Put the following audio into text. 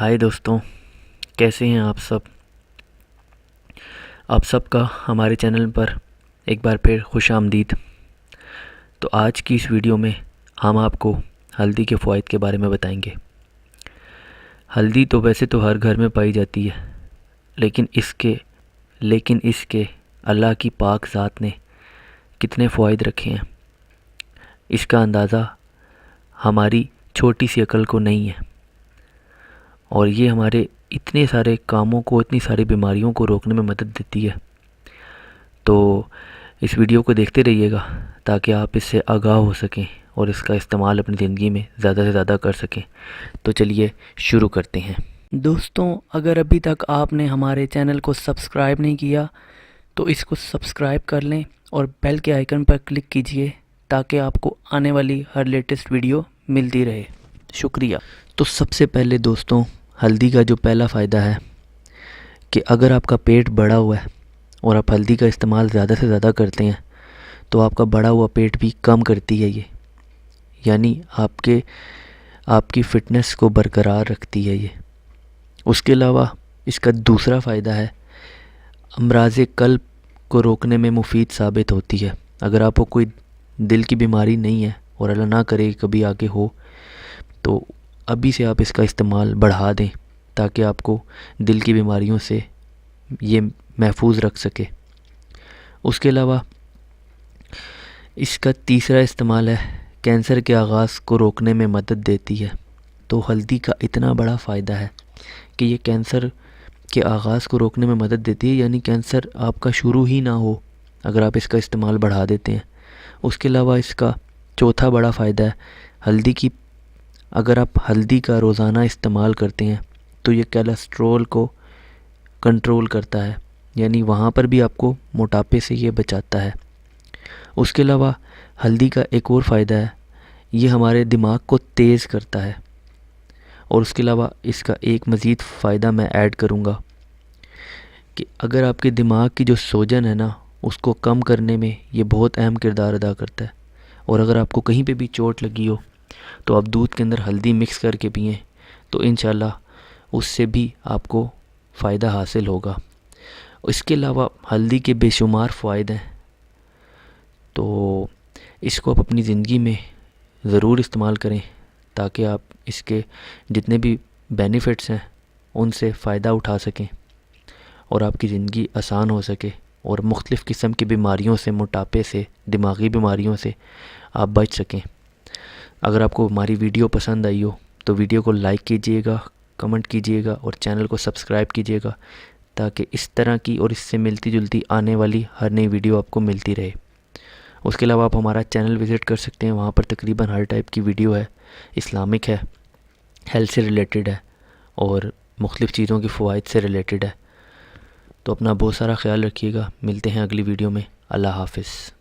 ہائے دوستوں، کیسے ہیں آپ سب کا ہمارے چینل پر ایک بار پھر خوش آمدید۔ تو آج کی اس ویڈیو میں ہم آپ کو ہلدی کے فوائد کے بارے میں بتائیں گے۔ ہلدی تو ویسے تو ہر گھر میں پائی جاتی ہے، لیکن اس کے اللہ کی پاک ذات نے کتنے فوائد رکھے ہیں، اس کا اندازہ ہماری چھوٹی سی عقل کو نہیں ہے، اور یہ ہمارے اتنے سارے کاموں کو، اتنی ساری بیماریوں کو روکنے میں مدد دیتی ہے۔ تو اس ویڈیو کو دیکھتے رہیے گا تاکہ آپ اس سے آگاہ ہو سکیں اور اس کا استعمال اپنی زندگی میں زیادہ سے زیادہ کر سکیں۔ تو چلیے شروع کرتے ہیں۔ دوستوں، اگر ابھی تک آپ نے ہمارے چینل کو سبسکرائب نہیں کیا تو اس کو سبسکرائب کر لیں اور بیل کے آئیکن پر کلک کیجئے تاکہ آپ کو آنے والی ہر لیٹسٹ ویڈیو ملتی رہے۔ شکریہ۔ تو سب سے پہلے دوستوں، ہلدی کا جو پہلا فائدہ ہے کہ اگر آپ کا پیٹ بڑا ہوا ہے اور آپ ہلدی کا استعمال زیادہ سے زیادہ کرتے ہیں تو آپ کا بڑا ہوا پیٹ بھی کم کرتی ہے یہ، یعنی آپ کی فٹنس کو برقرار رکھتی ہے یہ۔ اس کے علاوہ اس کا دوسرا فائدہ ہے، امراض قلب کو روکنے میں مفید ثابت ہوتی ہے۔ اگر آپ کو کوئی دل کی بیماری نہیں ہے اور اللہ نہ کرے کبھی آگے ہو، تو ابھی سے آپ اس کا استعمال بڑھا دیں تاکہ آپ کو دل کی بیماریوں سے یہ محفوظ رکھ سکے۔ اس کے علاوہ اس کا تیسرا استعمال ہے، کینسر کے آغاز کو روکنے میں مدد دیتی ہے۔ تو ہلدی کا اتنا بڑا فائدہ ہے کہ یہ کینسر کے آغاز کو روکنے میں مدد دیتی ہے، یعنی کینسر آپ کا شروع ہی نہ ہو اگر آپ اس کا استعمال بڑھا دیتے ہیں۔ اس کے علاوہ اس کا چوتھا بڑا فائدہ ہے، اگر آپ ہلدی کا روزانہ استعمال کرتے ہیں تو یہ کولیسٹرول کو کنٹرول کرتا ہے، یعنی وہاں پر بھی آپ کو موٹاپے سے یہ بچاتا ہے۔ اس کے علاوہ ہلدی کا ایک اور فائدہ ہے، یہ ہمارے دماغ کو تیز کرتا ہے۔ اور اس کے علاوہ اس کا ایک مزید فائدہ میں ایڈ کروں گا کہ اگر آپ کے دماغ کی جو سوجن ہے نا، اس کو کم کرنے میں یہ بہت اہم کردار ادا کرتا ہے۔ اور اگر آپ کو کہیں پہ بھی چوٹ لگی ہو تو آپ دودھ کے اندر ہلدی مکس کر کے پئیں تو انشاءاللہ اس سے بھی آپ کو فائدہ حاصل ہوگا۔ اس کے علاوہ ہلدی کے بے شمار فوائد ہیں، تو اس کو آپ اپنی زندگی میں ضرور استعمال کریں تاکہ آپ اس کے جتنے بھی بینیفٹس ہیں ان سے فائدہ اٹھا سکیں اور آپ کی زندگی آسان ہو سکے، اور مختلف قسم کی بیماریوں سے، موٹاپے سے، دماغی بیماریوں سے آپ بچ سکیں۔ اگر آپ کو ہماری ویڈیو پسند آئی ہو تو ویڈیو کو لائک کیجئے گا، کمنٹ کیجئے گا اور چینل کو سبسکرائب کیجئے گا تاکہ اس طرح کی اور اس سے ملتی جلتی آنے والی ہر نئی ویڈیو آپ کو ملتی رہے۔ اس کے علاوہ آپ ہمارا چینل وزٹ کر سکتے ہیں، وہاں پر تقریباً ہر ٹائپ کی ویڈیو ہے، اسلامک ہے، ہیلتھ سے ریلیٹڈ ہے اور مختلف چیزوں کے فوائد سے ریلیٹڈ ہے۔ تو اپنا بہت سارا خیال رکھیے گا، ملتے ہیں اگلی ویڈیو میں۔ اللہ حافظ۔